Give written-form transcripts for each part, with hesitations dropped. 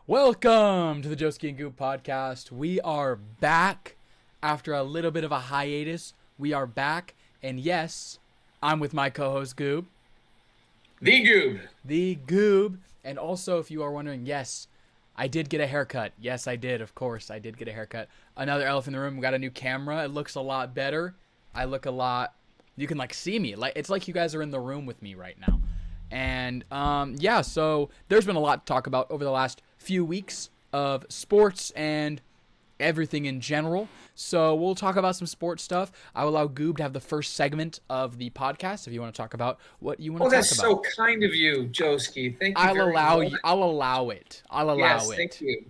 Welcome to the Joski and Goop podcast. We are back after a little bit of a hiatus. We are back, and yes, I'm with my co-host Goob. The Goob. The Goob. And also, if you are wondering, yes, I did get a haircut. Yes, I did. Of course, I did get a haircut. Another elephant in the room. We got a new camera. It looks a lot better. I look a lot. You can see me. It's like you guys are in the room with me right now. And yeah, so there's been a lot to talk about over the last few weeks of sports and everything in general. So we'll talk about some sports stuff. I will allow Goob to have the first segment of the podcast if you want to talk about what you want to talk about. Well, that's so kind of you, Joski. Thank you. I'll allow it. Yes, thank you.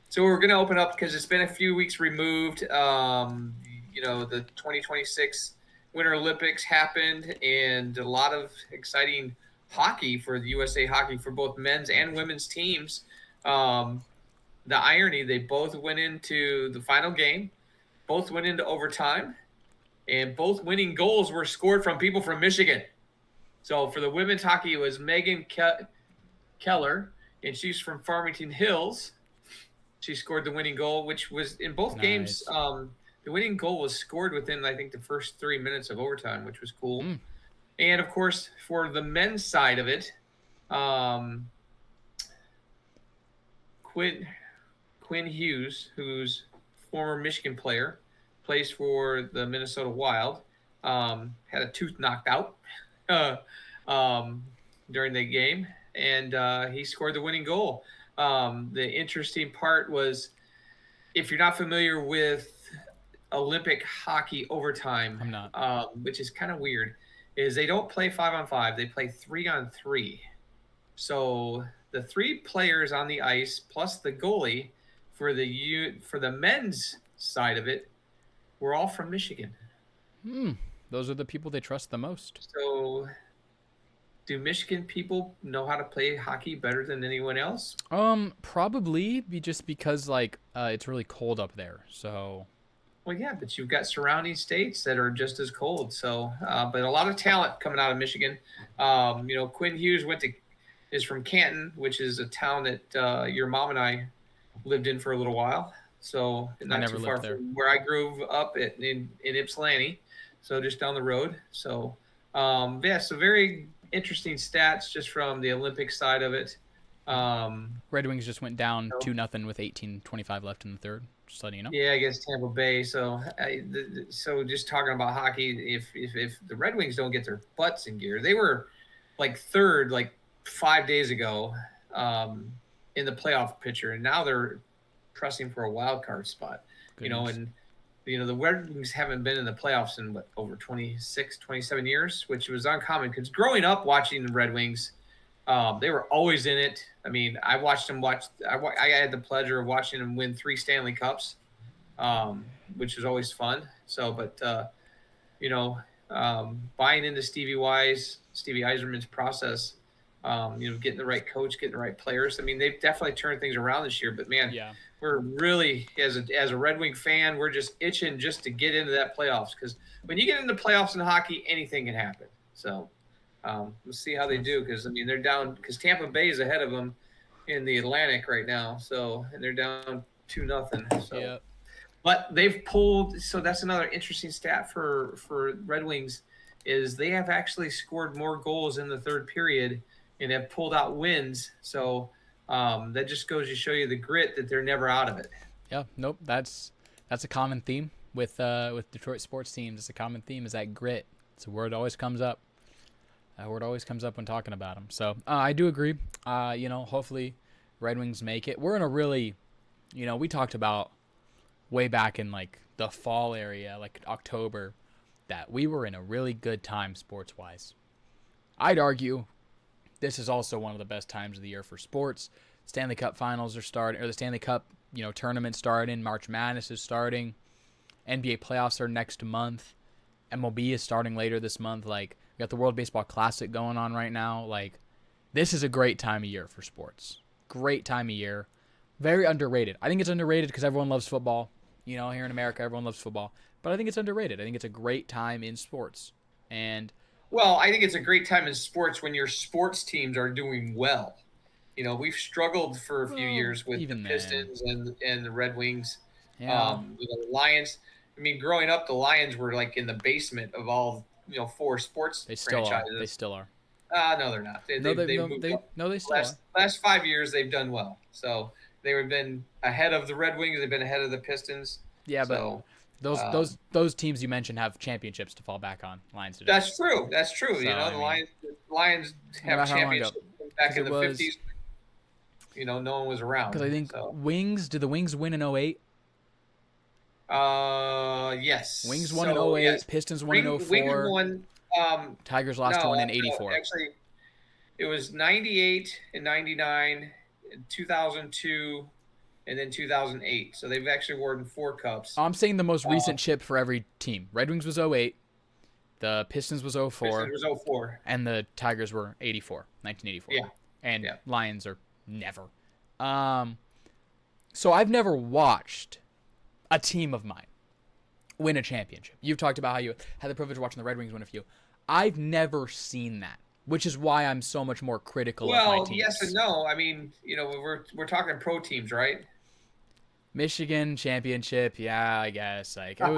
So we're going to open up because it's been a few weeks removed. The 2026 Winter Olympics happened, and a lot of exciting hockey for the USA Hockey for both men's and women's teams. The irony, they both went into the final game, both went into overtime, and both winning goals were scored from people from Michigan. So for the women's hockey, it was Megan Keller, and she's from Farmington Hills. She scored the winning goal, which was in both games. The winning goal was scored within, I think, the first 3 minutes of overtime, which was cool. And, of course, for the men's side of it, Quinn Hughes, who's former Michigan player, plays for the Minnesota Wild, had a tooth knocked out during the game, and he scored the winning goal. The interesting part was, if you're not familiar with Olympic hockey overtime, I'm not. Which is kind of weird, is they don't play 5-on-5, they play 3-on-3. So the three players on the ice plus the goalie for the men's side of it were all from Michigan. Those are the people they trust the most. So do Michigan people know how to play hockey better than anyone else? Probably just because it's really cold up there. So well, yeah, but you've got surrounding states that are just as cold. So but a lot of talent coming out of Michigan. Quinn Hughes is from Canton, which is a town that your mom and I lived in for a little while. So not too far from where I grew up in Ypsilanti. So just down the road. So so very interesting stats just from the Olympic side of it. Red Wings just went down 2-0 with 18:25 left in the third. Just letting you know. Yeah, against Tampa Bay. So just talking about hockey, if the Red Wings don't get their butts in gear, they were third 5 days ago in the playoff picture, and now they're pressing for a wild card spot. Goodness. The Red Wings haven't been in the playoffs in over 26, 27 years, which was uncommon because growing up watching the Red Wings, they were always in it. I mean, I watched them I had the pleasure of watching them win 3 Stanley Cups, which was always fun. So, but buying into Stevie Yzerman's process, getting the right coach, getting the right players. I mean, they've definitely turned things around this year. But man, we're really as a Red Wing fan, we're just itching just to get into that playoffs, because when you get into playoffs in hockey, anything can happen. So we'll see how they do, because they're down, because Tampa Bay is ahead of them in the Atlantic right now. So, and they're down 2-0. So, but they've pulled. So that's another interesting stat for Red Wings, is they have actually scored more goals in the third period and have pulled out wins. So that just goes to show you the grit that they're never out of it. Yeah, nope. That's a common theme with Detroit sports teams. It's a common theme, is that grit. It's a word that always comes up. That word always comes up when talking about them. So I do agree. Hopefully Red Wings make it. We're in a really, we talked about way back in the fall area, October, that we were in a really good time sports-wise. I'd argue this is also one of the best times of the year for sports. Stanley Cup finals are starting, or the Stanley Cup, tournament starting. March Madness is starting. NBA playoffs are next month. MLB is starting later this month. We got the World Baseball Classic going on right now. This is a great time of year for sports. Great time of year. Very underrated. I think it's underrated because everyone loves football. Here in America, everyone loves football. But I think it's underrated. I think it's a great time in sports. And well, I think it's a great time in sports when your sports teams are doing well. we've struggled for a few years with the Pistons and the Red Wings. Yeah. The Lions. I mean, growing up, the Lions were like in the basement of all 4 sports franchises. They still are. No, they're not. They still are. Last 5 years, they've done well. So they've been ahead of the Red Wings. They've been ahead of the Pistons. Yeah, but those teams you mentioned have championships to fall back on. Lions do. That's true. So, the Lions have championships back in the 50s. No one was around. Because I think Wings. Did the Wings win in 08? Yes. Wings won in 08. Yes. Pistons won in 04. Wings won. Tigers lost to one in 84. No, actually, it was 98 and 99, 2002, and then 2008. So they've actually won 4 cups. I'm saying the most recent chip for every team. Red Wings was 08. The Pistons was 04. Pistons was 04. And the Tigers were 1984. Yeah. And Lions are never. So I've never watched a team of mine win a championship. You've talked about how you had the privilege of watching the Red Wings win a few. I've never seen that, which is why I'm so much more critical of my teams. Well, yes and no. I mean, we're talking pro teams, right? Michigan championship, yeah, I guess. Like it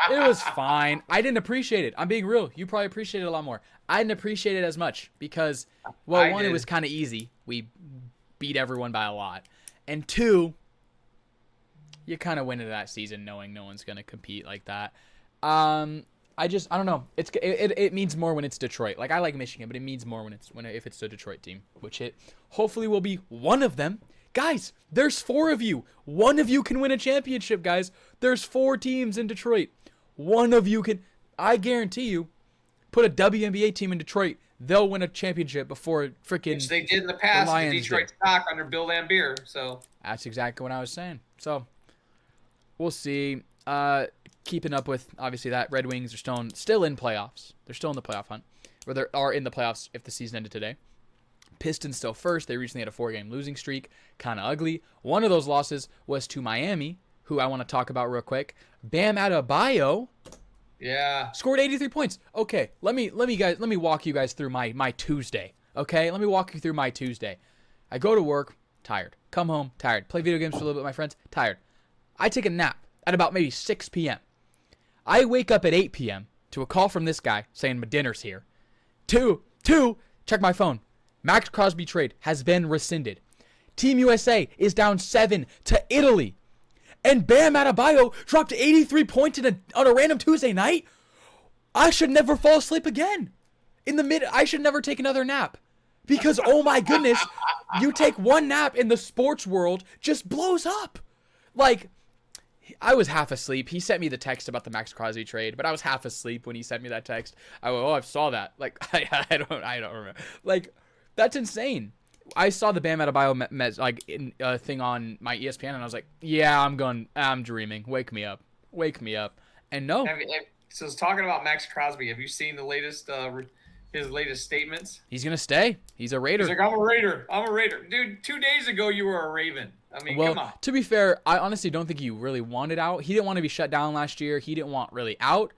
was fine. I didn't appreciate it. I'm being real. You probably appreciate it a lot more. I didn't appreciate it as much because, one, it was kind of easy. We beat everyone by a lot, and 2, you kind of went into that season knowing no one's gonna compete like that. I don't know. It means more when it's Detroit. Like, I like Michigan, but it means more if it's a Detroit team, which it hopefully will be one of them. Guys, there's 4 of you. One of you can win a championship, guys. There's 4 teams in Detroit. One of you can. I guarantee you, put a WNBA team in Detroit, they'll win a championship before freaking. Which they did in the past. The Detroit stock under Bill Laimbeer. So that's exactly what I was saying. So we'll see. Keeping up with, obviously, that Red Wings are still in playoffs. They're still in the playoff hunt. Or they are in the playoffs if the season ended today. Pistons still first. They recently had a 4-game losing streak. Kind of ugly. One of those losses was to Miami, who I want to talk about real quick. Bam Adebayo. Yeah. Scored 83 points. Okay, let me walk you guys through my Tuesday. Okay? Let me walk you through my Tuesday. I go to work, tired. Come home, tired. Play video games for a little bit with my friends, tired. I take a nap at about maybe 6 p.m. I wake up at 8 p.m. to a call from this guy saying my dinner's here. Two, check my phone. Max Crosby trade has been rescinded. Team USA is down 7 to Italy. And Bam Adebayo dropped 83 points on a random Tuesday night. I should never fall asleep again. I should never take another nap. Because, oh my goodness, you take one nap in the sports world, just blows up. Like, I was half asleep. He sent me the text about the Max Crosby trade, but I was half asleep when he sent me that text. I saw that. Like, I don't remember. Like, that's insane. I saw the Bam Adebayo thing on my ESPN, and I was like, yeah, I'm dreaming. Wake me up. And no. So it's talking about Max Crosby. Have you seen the latest his latest statements? He's gonna stay. He's a Raider. He's like, I'm a Raider. Dude, 2 days ago you were a Raven. I mean, come on. To be fair, I honestly don't think he really wanted out. He didn't want to be shut down last year. He didn't want really out.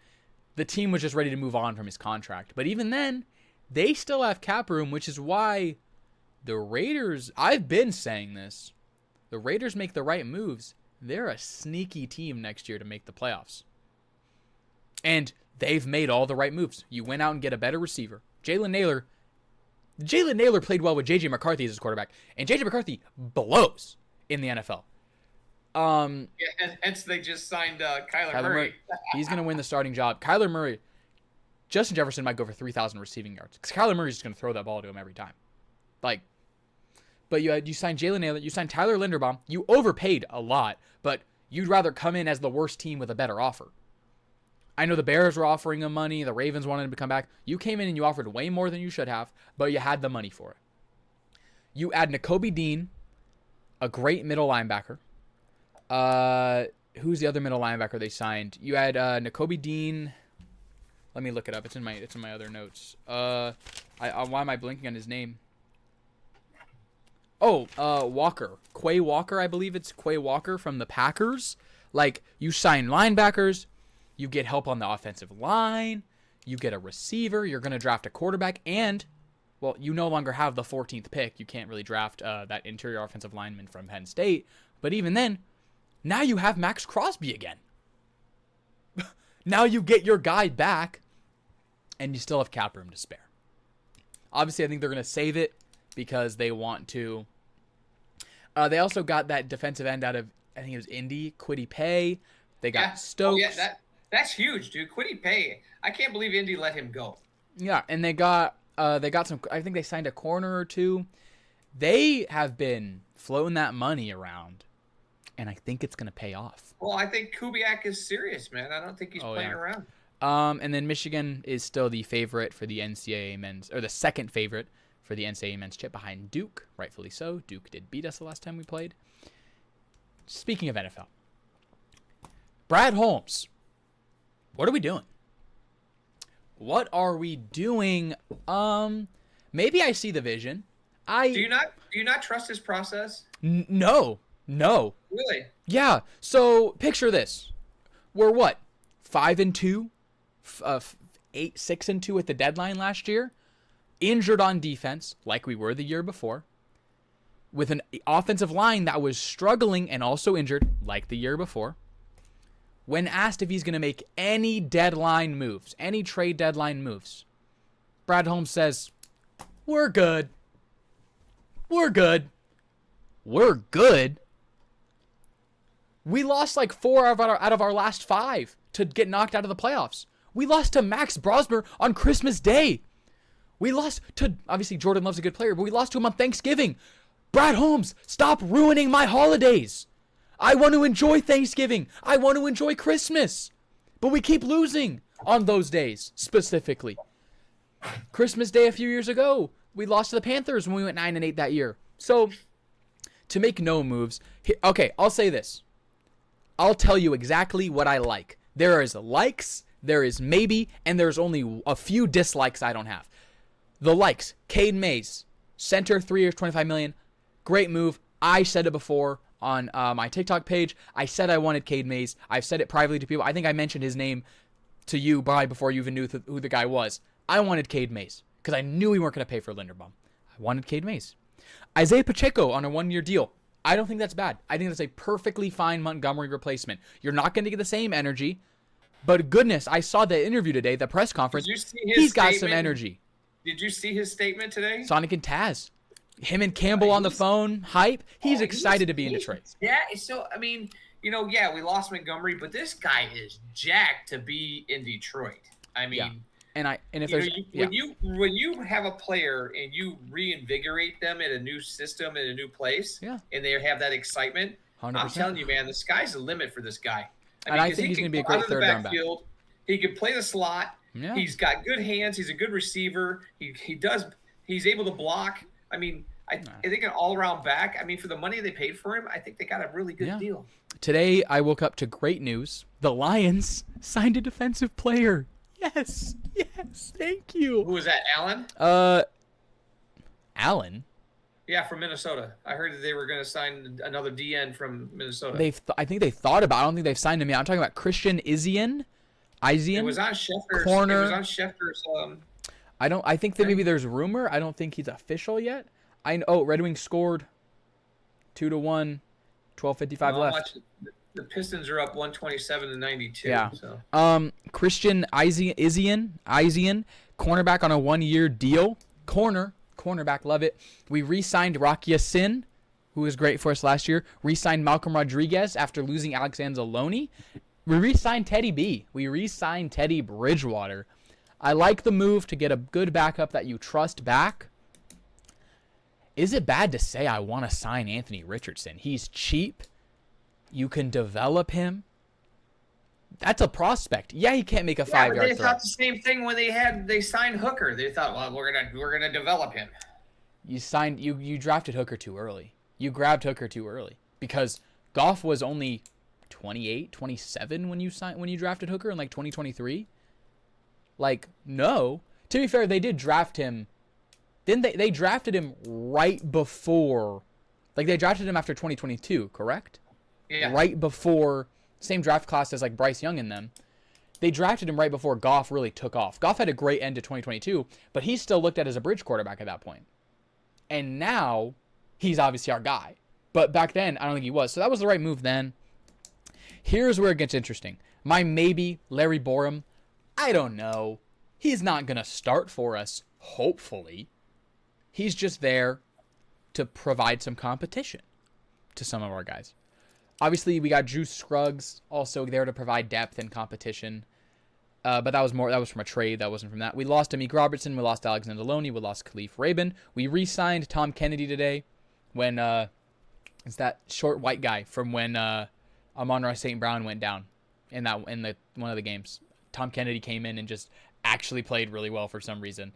The team was just ready to move on from his contract. But even then, they still have cap room, which is why the Raiders, I've been saying this, the Raiders make the right moves. They're a sneaky team next year to make the playoffs. And they've made all the right moves. You went out and get a better receiver. Jalen Naylor played well with J.J. McCarthy as his quarterback. And J.J. McCarthy blows in the NFL. Hence they just signed Kyler Murray. He's going to win the starting job. Kyler Murray, Justin Jefferson might go for 3,000 receiving yards. Because Kyler Murray's just going to throw that ball to him every time. Like, but you signed Jalen Naylor, you signed Tyler Linderbaum. You overpaid a lot, but you'd rather come in as the worst team with a better offer. I know the Bears were offering him money. The Ravens wanted him to come back. You came in and you offered way more than you should have, but you had the money for it. You add Nakobe Dean, a great middle linebacker. Who's the other middle linebacker they signed? You had Nakobe Dean. Let me look it up. It's in my other notes. Why am I blinking on his name? Walker. Quay Walker, I believe it's Quay Walker from the Packers. Like, you sign linebackers. You get help on the offensive line. You get a receiver. You're going to draft a quarterback. And well, you no longer have the 14th pick. You can't really draft that interior offensive lineman from Penn State. But even then, now you have Max Crosby again. Now you get your guy back, and you still have cap room to spare. Obviously, I think they're going to save it because they want to. They also got that defensive end out of, I think it was Indy, Kwity Paye. They got Stokes. Oh, yeah, that's huge, dude. Kwity Paye. I can't believe Indy let him go. Yeah, and they got some. I think they signed a corner or two. They have been floating that money around, and I think it's going to pay off. Well, I think Kubiak is serious, man. I don't think he's playing around. And then Michigan is still the favorite for the NCAA men's, or the second favorite for the NCAA men's chip behind Duke, rightfully so. Duke did beat us the last time we played. Speaking of NFL, Brad Holmes, what are we doing? What are we doing? Maybe I see the vision. Do you not trust his process? No. Really? Yeah. So picture this: we're what, 5-2, 6-2 at the deadline last year, injured on defense like we were the year before, with an offensive line that was struggling and also injured like the year before. When asked if he's going to make any deadline moves, any trade deadline moves, Brad Holmes says, "We're good. We're good. We're good." We lost like 4 out of our last 5 to get knocked out of the playoffs. We lost to Max Brosmer on Christmas Day. We lost to, obviously Jordan Love's a good player, but we lost to him on Thanksgiving. Brad Holmes, stop ruining my holidays. I want to enjoy Thanksgiving. I want to enjoy Christmas. But we keep losing on those days, specifically. Christmas Day a few years ago, we lost to the Panthers when we went 9-8 that year. So, to make no moves, okay, I'll say this. I'll tell you exactly what I like. There is likes, there is maybe, and there's only a few dislikes I don't have. The likes, Cade Mays, center, 3 years, $25 million. Great move. I said it before on my TikTok page. I said I wanted Cade Mays. I've said it privately to people. I think I mentioned his name to you probably before you even knew who the guy was. I wanted Cade Mays because I knew we weren't going to pay for Linderbaum. I wanted Cade Mays. Isaiah Pacheco on a 1-year deal. I don't think that's bad. I think that's a perfectly fine Montgomery replacement. You're not going to get the same energy, but goodness, I saw the interview today, the press conference. Did you see his He's statement? got some energy. Did you see his statement today? Sonic and Taz. Him and Campbell on the phone, hype. He's excited to be in Detroit. Yeah, so, I mean, we lost Montgomery, but this guy is jacked to be in Detroit. I mean, yeah. And if there's when you have a player and you reinvigorate them in a new system in a new place, and they have that excitement, 100%. I'm telling you, man, the sky's the limit for this guy. I think he's going to be a great third down back. He can play the slot. Yeah. He's got good hands. He's a good receiver. He's able to block. I mean, I think an all-around back. I mean, for the money they paid for him, I think they got a really good deal. Today, I woke up to great news. The Lions signed a defensive player. Yes, thank you. Who was that, Allen? Allen? Yeah, from Minnesota. I heard that they were going to sign another DN from Minnesota. I think they thought about it. I don't think they've signed him yet. I'm talking about Christian Izien. It was on Schefter's. Corner. It was on Schefter's. I think that maybe there's rumor. I don't think he's official yet. Red Wings scored 2-1, 12:55 left. The Pistons are up 127-92. Yeah. So. Christian Izien, cornerback on a 1-year deal. Cornerback, love it. We re-signed Rocky Sin, who was great for us last year. Re-signed Malcolm Rodriguez after losing Alexander Zaloni. We re-signed Teddy B. We re-signed Teddy Bridgewater. I like the move to get a good backup that you trust back. Is it bad to say I want to sign Anthony Richardson? He's cheap. You can develop him. That's a prospect. Yeah, he can't make a 5-yard throw. They thought the same thing when they signed Hooker. They thought, well, we're gonna develop him. You drafted Hooker too early. You grabbed Hooker too early because Goff was only 28, 27 when you drafted Hooker in like 2023. Like, no. To be fair, they did draft him. Didn't they? They drafted him right before. Like, they drafted him after 2022, correct? Yeah. Right before, same draft class as like Bryce Young and them. They drafted him right before Goff really took off. Goff had a great end to 2022, but he's still looked at as a bridge quarterback at that point. And now, he's obviously our guy. But back then, I don't think he was. So that was the right move then. Here's where it gets interesting. My maybe, Larry Borum, I don't know. He's not going to start for us, hopefully. He's just there to provide some competition to some of our guys. Obviously, we got Drew Scruggs also there to provide depth and competition. But that was from a trade. That wasn't from that. We lost Amik Robertson. We lost Alexander Loney. We lost Khalif Rabin. We re-signed Tom Kennedy today when it's that short white guy from when Amon-Ra St. Brown went down in one of the games. Tom Kennedy came in and just actually played really well for some reason.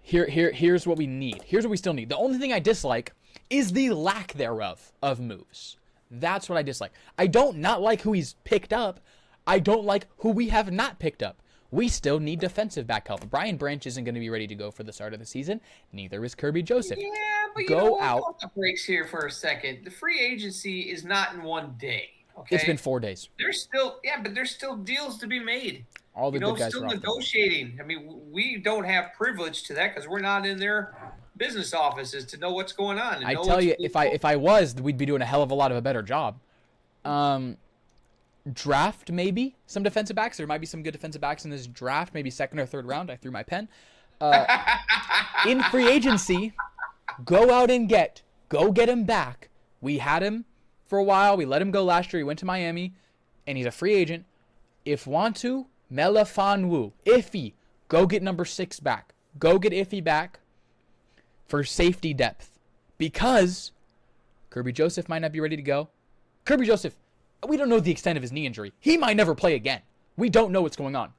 Here's what we need. Here's what we still need. The only thing I dislike is the lack thereof of moves. That's what I dislike. I don't not like who he's picked up. I don't like who we have not picked up. We still need defensive back help. Brian Branch isn't going to be ready to go for the start of the season. Neither is Kirby Joseph. Yeah, but go out. The breaks here for a second. The free agency is not in one day. Okay? It's been 4 days. There's still deals to be made. All the good guys still negotiating. I mean, we don't have privilege to that because we're not in their business offices to know what's going on. I tell you, if I was, we'd be doing a hell of a lot of a better job. Draft maybe some defensive backs. There might be some good defensive backs in this draft. Maybe second or third round. I threw my pen. In free agency, go out and get him back. We had him for a while. We let him go last year. He went to Miami, and he's a free agent. If want to, Melifonwu, Iffy, go get number 6 back. Go get Iffy back for safety depth because Kirby Joseph might not be ready to go. Kirby Joseph, we don't know the extent of his knee injury. He might never play again. We don't know what's going on.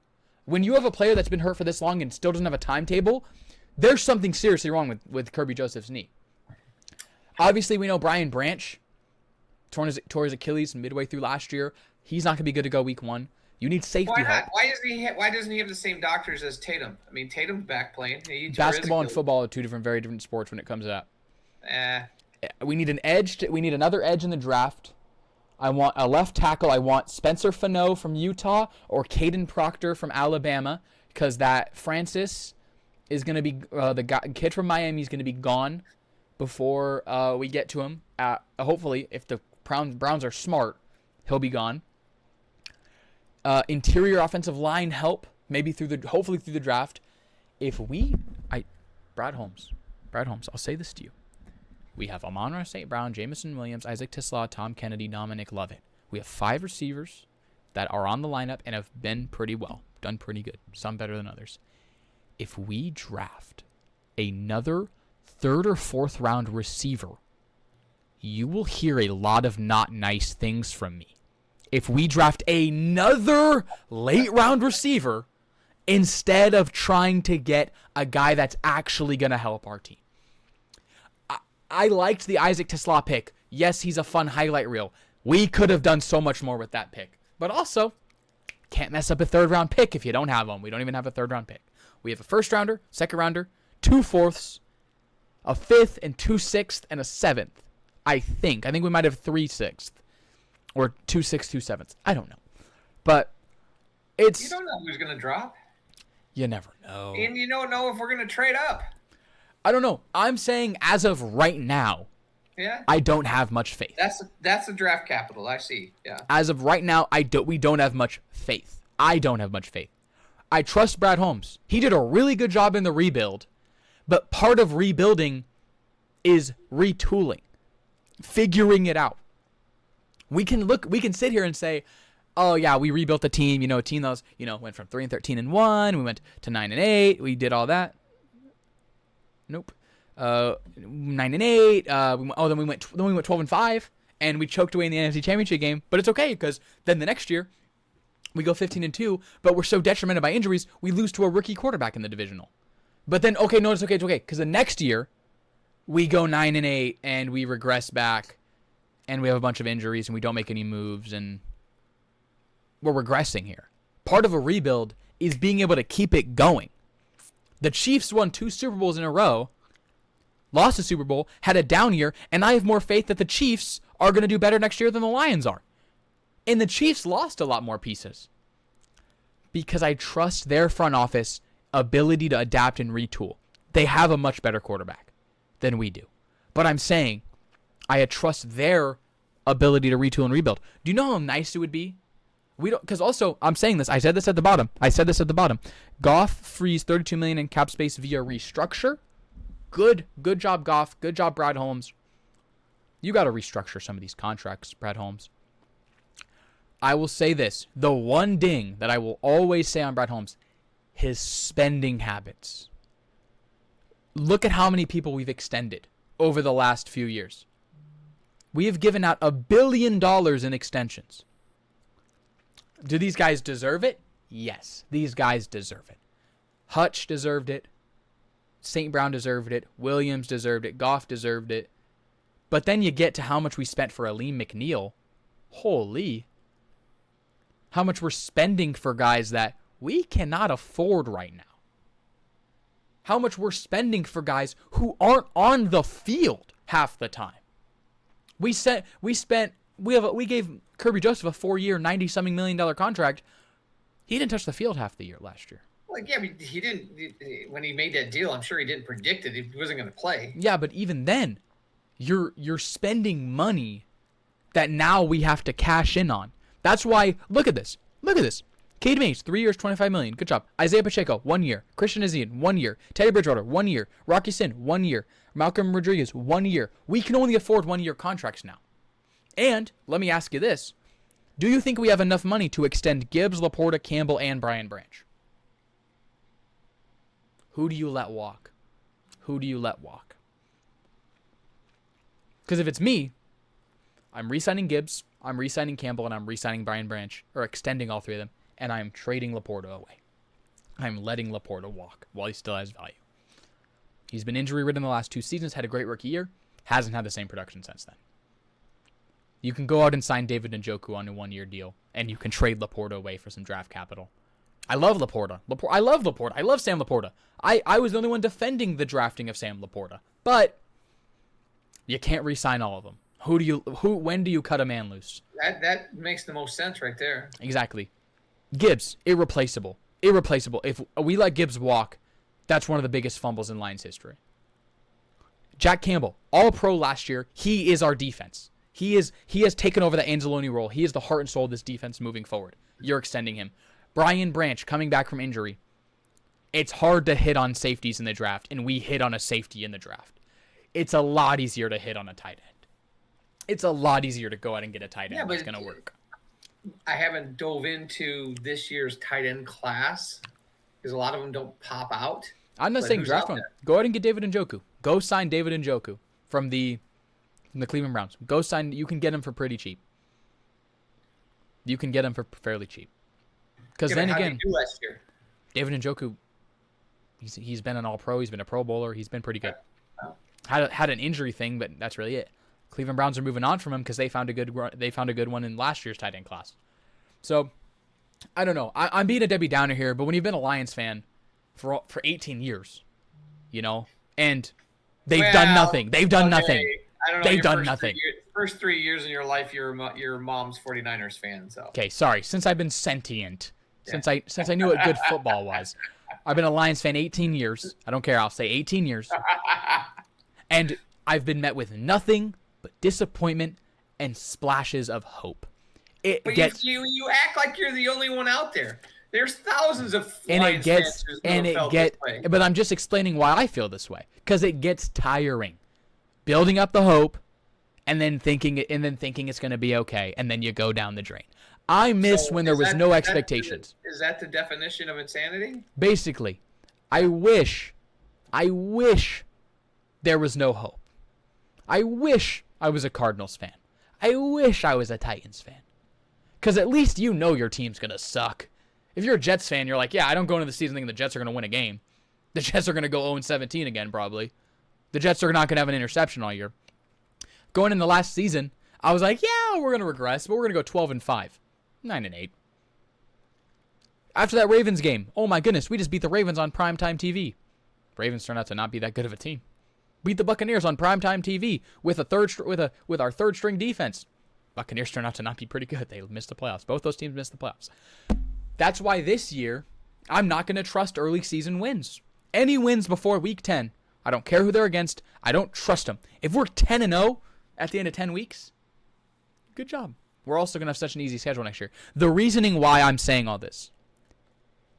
When you have a player that's been hurt for this long and still doesn't have a timetable, there's something seriously wrong with Kirby Joseph's knee. Obviously, we know Brian Branch tore his Achilles midway through last year. He's not going to be good to go week 1. You need safety help. Why doesn't he have the same doctors as Tatum? I mean, Tatum's back playing. Basketball and football are very different sports when it comes to that. We need an edge. We need another edge in the draft. I want a left tackle. I want Spencer Fano from Utah or Caden Proctor from Alabama because that Francis is going to be the kid from Miami is going to be gone before we get to him. Hopefully, if the Browns are smart, he'll be gone. Interior offensive line help, hopefully through the draft. Brad Holmes, I'll say this to you. We have Amon-Ra St. Brown, Jamison Williams, Isaac Tislaw, Tom Kennedy, Dominic Lovett. We have 5 receivers that are on the lineup and have been pretty well, done pretty good, some better than others. If we draft another 3rd or 4th round receiver, you will hear a lot of not nice things from me. If we draft another late round receiver instead of trying to get a guy that's actually going to help our team. I liked the Isaac Tislaw pick. Yes, he's a fun highlight reel. We could have done so much more with that pick. But also, can't mess up a 3rd round pick if you don't have one. We don't even have a 3rd round pick. We have a 1st rounder, 2nd rounder, 2 4ths, a 5th and 2 6th, and a 7th. I think we might have 3 6th. Or 2 6th, 2 7ths. I don't know. But it's... You don't know who's going to drop. You never know. And you don't know if we're going to trade up. I don't know. I'm saying as of right now, I don't have much faith. That's the draft capital. I see. Yeah. As of right now, we don't have much faith. I don't have much faith. I trust Brad Holmes. He did a really good job in the rebuild, but part of rebuilding is retooling, figuring it out. We can sit here and say, oh yeah, we rebuilt the team, a team that was, went from 3-13-1, we went to 9-8, we did all that. Nope. 9-8. Then we went 12-5, and we choked away in the NFC Championship game. But it's okay because then the next year we go 15-2. But we're so detrimented by injuries, we lose to a rookie quarterback in the divisional. But then it's okay because the next year we go 9-8 and we regress back, and we have a bunch of injuries and we don't make any moves and we're regressing here. Part of a rebuild is being able to keep it going. The Chiefs won 2 Super Bowls in a row, lost a Super Bowl, had a down year, and I have more faith that the Chiefs are going to do better next year than the Lions are. And the Chiefs lost a lot more pieces because I trust their front office ability to adapt and retool. They have a much better quarterback than we do. But I'm saying I trust their ability to retool and rebuild. Do you know how nice it would be? We don't, because also I'm saying this. I said this at the bottom. Goff frees $32 million in cap space via restructure. Good job, Goff. Good job, Brad Holmes. You got to restructure some of these contracts, Brad Holmes. I will say this. The one ding that I will always say on Brad Holmes, his spending habits. Look at how many people we've extended over the last few years. We have given out $1 billion in extensions. Do these guys deserve it? Yes, these guys deserve it. Hutch deserved it. St. Brown deserved it. Williams deserved it. Goff deserved it. But then you get to how much we spent for Aleem McNeil. Holy. How much we're spending for guys that we cannot afford right now. How much we're spending for guys who aren't on the field half the time. We gave Kirby Joseph a 4-year, $90-something million contract. He didn't touch the field half the year last year. Well, yeah, but he didn't. When he made that deal, I'm sure he didn't predict it. He wasn't going to play. Yeah, but even then, you're spending money that now we have to cash in on. That's why. Look at this. Cade Mays, 3 years, $25 million. Good job. Isaiah Pacheco, 1 year. Christian Ezine, 1 year. Teddy Bridgewater, 1 year. Rocky Sin, 1 year. Malcolm Rodriguez, 1 year. We can only afford 1-year contracts now. And let me ask you this. Do you think we have enough money to extend Gibbs, Laporta, Campbell, and Brian Branch? Who do you let walk? Because if it's me, I'm re-signing Gibbs, I'm re-signing Campbell, and I'm re-signing Brian Branch, or extending all 3 of them, and I'm trading Laporta away. I'm letting Laporta walk while he still has value. He's been injury-ridden the last 2 seasons, had a great rookie year, hasn't had the same production since then. You can go out and sign David Njoku on a 1-year deal, and you can trade Laporta away for some draft capital. I love Laporta. I love Laporta. I love Sam Laporta. I was the only one defending the drafting of Sam Laporta. But you can't re-sign all of them. When do you cut a man loose? That makes the most sense right there. Exactly. Gibbs, irreplaceable. If we let Gibbs walk, that's one of the biggest fumbles in Lions history. Jack Campbell, all-pro last year. He is our defense. He has taken over the Anzalone role. He is the heart and soul of this defense moving forward. You're extending him. Brian Branch, coming back from injury. It's hard to hit on safeties in the draft, and we hit on a safety in the draft. It's a lot easier to hit on a tight end. It's a lot easier to go out and get a tight end that's going to work. I haven't dove into this year's tight end class because a lot of them don't pop out. I'm not saying draft one. Go ahead and get David Njoku. Go sign David Njoku from the Cleveland Browns. Go sign. You can get him for pretty cheap. You can get him for fairly cheap. Because then again, last year? David Njoku, he's been an All-Pro. He's been a Pro Bowler. He's been pretty good. Had an injury thing, but that's really it. Cleveland Browns are moving on from him because they found a good one in last year's tight end class. So I don't know. I'm being a Debbie Downer here, but when you've been a Lions fan for 18 years, and they've done nothing. They've done nothing. I don't know. They've done nothing. First 3 years in your life, you're mom's 49ers fan. So okay, sorry. Since I've been sentient, since I knew what good football was, I've been a Lions fan 18 years. I don't care. I'll say 18 years, and I've been met with nothing but disappointment and splashes of hope. You act like you're the only one out there. There's thousands of Lions fans but I'm just explaining why I feel this way because it gets tiring, building up the hope, and then thinking it's going to be okay, and then you go down the drain. I miss when there was no expectations. Is that the definition of insanity? Basically, I wish there was no hope. I wish I was a Cardinals fan. I wish I was a Titans fan. Because at least your team's going to suck. If you're a Jets fan, you're like, yeah, I don't go into the season thinking the Jets are going to win a game. The Jets are going to go 0-17 again, probably. The Jets are not going to have an interception all year. Going in the last season, I was like, yeah, we're going to regress, but we're going to go 12-5. 9-8. After that Ravens game, oh my goodness, we just beat the Ravens on primetime TV. Ravens turned out to not be that good of a team. Beat the Buccaneers on primetime TV with our third string defense. Buccaneers turned out to not be pretty good. They missed the playoffs. Both those teams missed the playoffs. That's why this year, I'm not going to trust early season wins. Any wins before week 10, I don't care who they're against. I don't trust them. If we're 10-0 at the end of 10 weeks, good job. We're also going to have such an easy schedule next year. The reasoning why I'm saying all this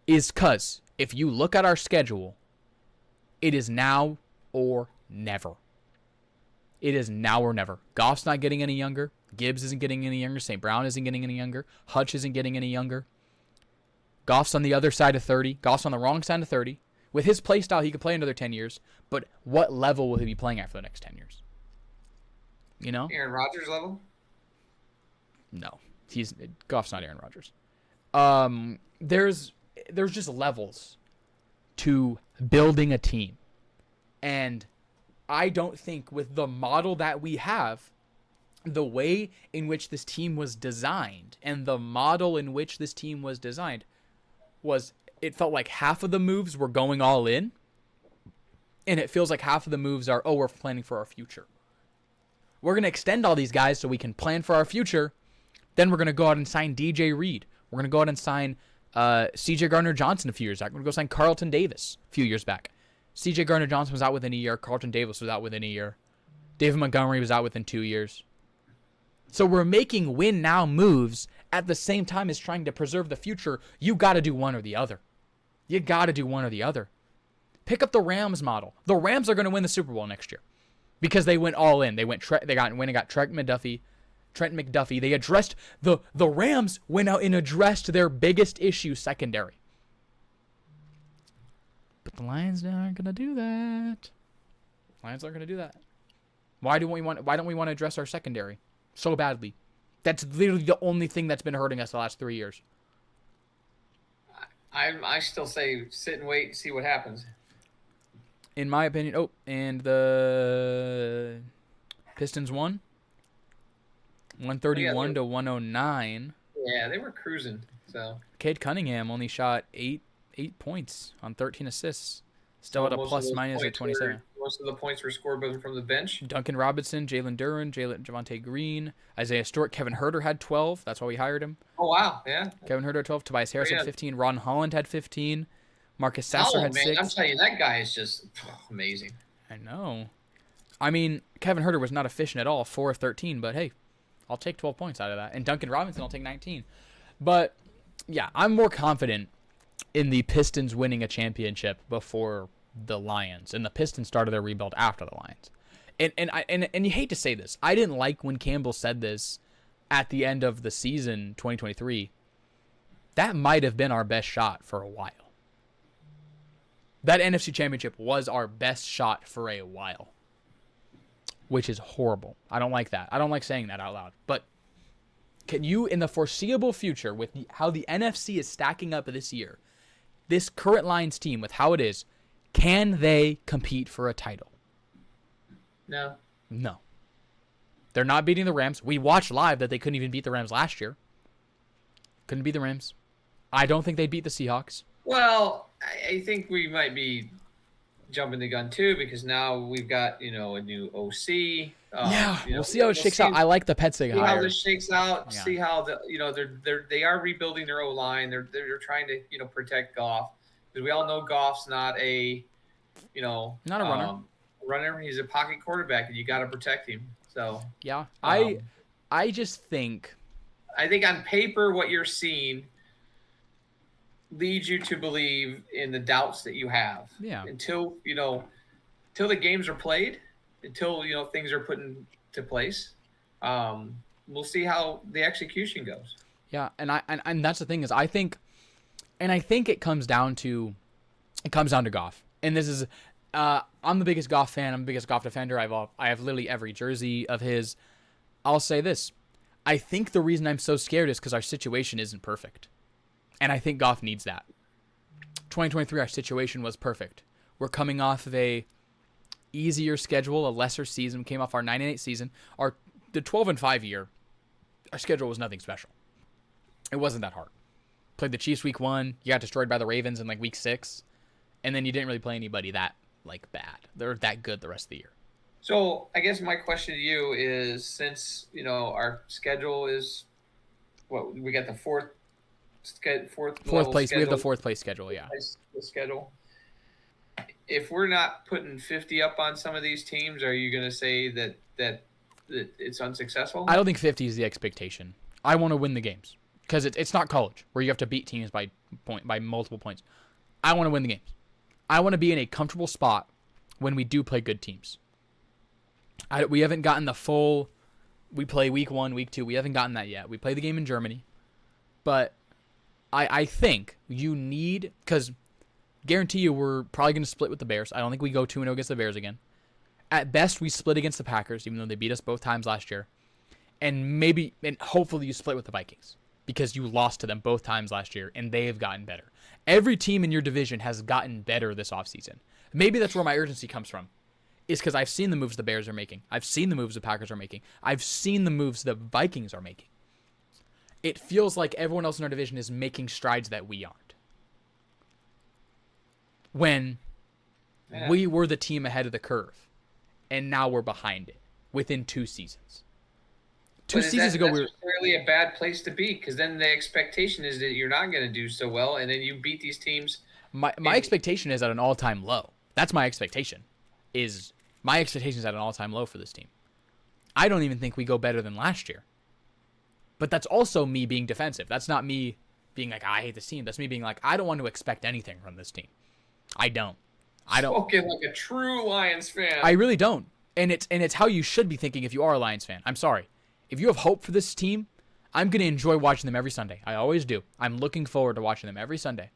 is because if you look at our schedule, it is now or never. It is now or never. Goff's not getting any younger. Gibbs isn't getting any younger. St. Brown isn't getting any younger. Hutch isn't getting any younger. Goff's on the other side of 30. Goff's on the wrong side of 30. With his play style, he could play another 10 years. But what level will he be playing at for the next 10 years? You know? Aaron Rodgers level? No. Goff's not Aaron Rodgers. There's just levels to building a team. And I don't think with the model that we have, the way in which this team was designed and the model in which this team was designed was, it felt like half of the moves were going all in, and it feels like half of the moves are, we're planning for our future. We're going to extend all these guys so we can plan for our future. Then we're going to go out and sign DJ Reed. We're going to go out and sign CJ Gardner-Johnson a few years back. We're going to go sign Carlton Davis a few years back. CJ Gardner-Johnson was out within a year. Carlton Davis was out within a year. David Montgomery was out within 2 years. So we're making win now moves at the same time as trying to preserve the future. You got to do one or the other. You got to do one or the other. Pick up the Rams model. The Rams are going to win the Super Bowl next year because they went all in. They got Trent McDuffie. They addressed the Rams went out and addressed their biggest issue, secondary. But the Lions aren't going to do that. Lions aren't going to do that. Why don't we want to address our secondary so badly? That's literally the only thing that's been hurting us the last 3 years. I still say sit and wait and see what happens. In my opinion, and the Pistons won 131 to 109. Yeah, they were cruising. So Cade Cunningham only shot 8 points on 13 assists. Still at a plus minus at 27. Most of the points were scored from the bench. Duncan Robinson, Jalen Duren, Javonte Green, Isaiah Stewart, Kevin Huerter had 12. That's why we hired him. Oh, wow. Yeah. Kevin Huerter had 12. Tobias Harris had 15. Ron Holland had 15. Marcus Sasser had 6. I'm telling you, that guy is just amazing. I know. I mean, Kevin Huerter was not efficient at all, 4 of 13, but hey, I'll take 12 points out of that. And Duncan Robinson, I'll take 19. But, yeah, I'm more confident in the Pistons winning a championship before the Lions. And the Pistons started their rebuild after the Lions. And you hate to say this. I didn't like when Campbell said this at the end of the season 2023. That might have been our best shot for a while. That NFC Championship was our best shot for a while, which is horrible. I don't like that. I don't like saying that out loud. But can you, in the foreseeable future, with how the NFC is stacking up this year, this current Lions team, with how it is, can they compete for a title? No. No. They're not beating the Rams. We watched live that they couldn't even beat the Rams last year. Couldn't beat the Rams. I don't think they'd beat the Seahawks. Well, I think we might be jumping the gun too because now we've got a new OC. We'll see how it shakes out. I like the Petzing hire. See how this shakes out. Yeah. See how they are rebuilding their O line. They're trying to protect Goff because we all know Goff's not a not a runner. Runner. He's a pocket quarterback, and you got to protect him. So yeah, I just think. I think on paper, what you're seeing leads you to believe in the doubts that you have. Yeah. Until the games are played, until things are put into place, we'll see how the execution goes. Yeah, and that's the thing is I think it comes down to Goff. And this is I'm the biggest Goff fan. I'm the biggest Goff defender. I have literally every jersey of his. I'll say this. I think the reason I'm so scared is because our situation isn't perfect. And I think Goff needs that. 2023, our situation was perfect. We're coming off of a easier schedule, a lesser season. We came off our 9-8 season. The 12-5 year, our schedule was nothing special. It wasn't that hard. Played the Chiefs week 1. You got destroyed by the Ravens in week 6. And then you didn't really play anybody that bad. They're that good the rest of the year. So I guess my question to you is, since our schedule is what we got, the fourth Fourth level place. We have the schedule, fourth place schedule. Yeah. schedule. If we're not putting 50 up on some of these teams, are you going to say that it's unsuccessful? I don't think 50 is the expectation. I want to win the games because it's not college where you have to beat teams by multiple points. I want to win the games. I want to be in a comfortable spot when we do play good teams. We haven't gotten the full. We play week 1, week 2. We haven't gotten that yet. We play the game in Germany, but I think you need, because guarantee you we're probably going to split with the Bears. I don't think we go 2-0 against the Bears again. At best, we split against the Packers, even though they beat us both times last year. And hopefully you split with the Vikings because you lost to them both times last year, and they have gotten better. Every team in your division has gotten better this offseason. Maybe that's where my urgency comes from, is because I've seen the moves the Bears are making. I've seen the moves the Packers are making. I've seen the moves the Vikings are making. It feels like everyone else in our division is making strides that we aren't. When we were the team ahead of the curve, and now we're behind it within 2 seasons. Two seasons ago, we were necessarily a bad place to be, because then the expectation is that you're not going to do so well, and then you beat these teams. My expectation is at an all-time low. That's my expectation. My expectation is at an all-time low for this team. I don't even think we go better than last year. But that's also me being defensive. That's not me being like, I hate this team. That's me being like, I don't want to expect anything from this team. I don't. Spoken like a true Lions fan. I really don't. And it's how you should be thinking if you are a Lions fan. I'm sorry. If you have hope for this team, I'm going to enjoy watching them every Sunday. I always do. I'm looking forward to watching them every Sunday.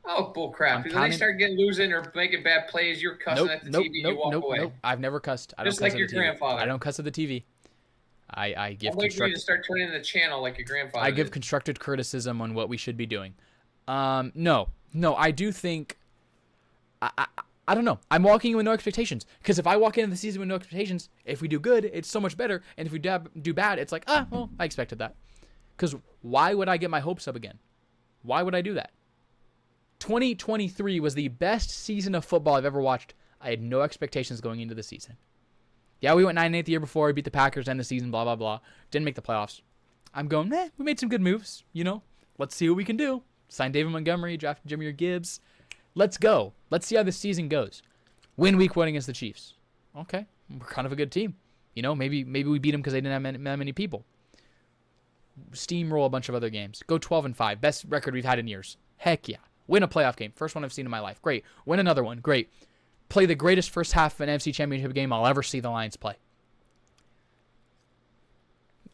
Oh, bullcrap. When they start losing or making bad plays, you're cussing at the TV, you walk away. Nope. I've never cussed. I Just don't cuss like your at the grandfather. TV. I don't cuss at the TV. I give I'm waiting for you to start turning the channel like your grandfather I give constructive criticism on what we should be doing. No, I do think... I don't know. I'm walking in with no expectations. Because if I walk into the season with no expectations, if we do good, it's so much better. And if we do bad, it's like, well, I expected that. Because why would I get my hopes up again? Why would I do that? 2023 was the best season of football I've ever watched. I had no expectations going into the season. Yeah, we went 9-8 the year before. We beat the Packers, end the season, blah, blah, blah. Didn't make the playoffs. I'm going, we made some good moves, Let's see what we can do. Sign David Montgomery, draft Jahmyr Gibbs. Let's go. Let's see how this season goes. Win week 1 against the Chiefs. Okay, we're kind of a good team. Maybe we beat them because they didn't have many people. Steamroll a bunch of other games. Go 12-5. Best record we've had in years. Heck yeah. Win a playoff game. First one I've seen in my life. Great. Win another one. Great. Play the greatest first half of an NFC Championship game I'll ever see the Lions play.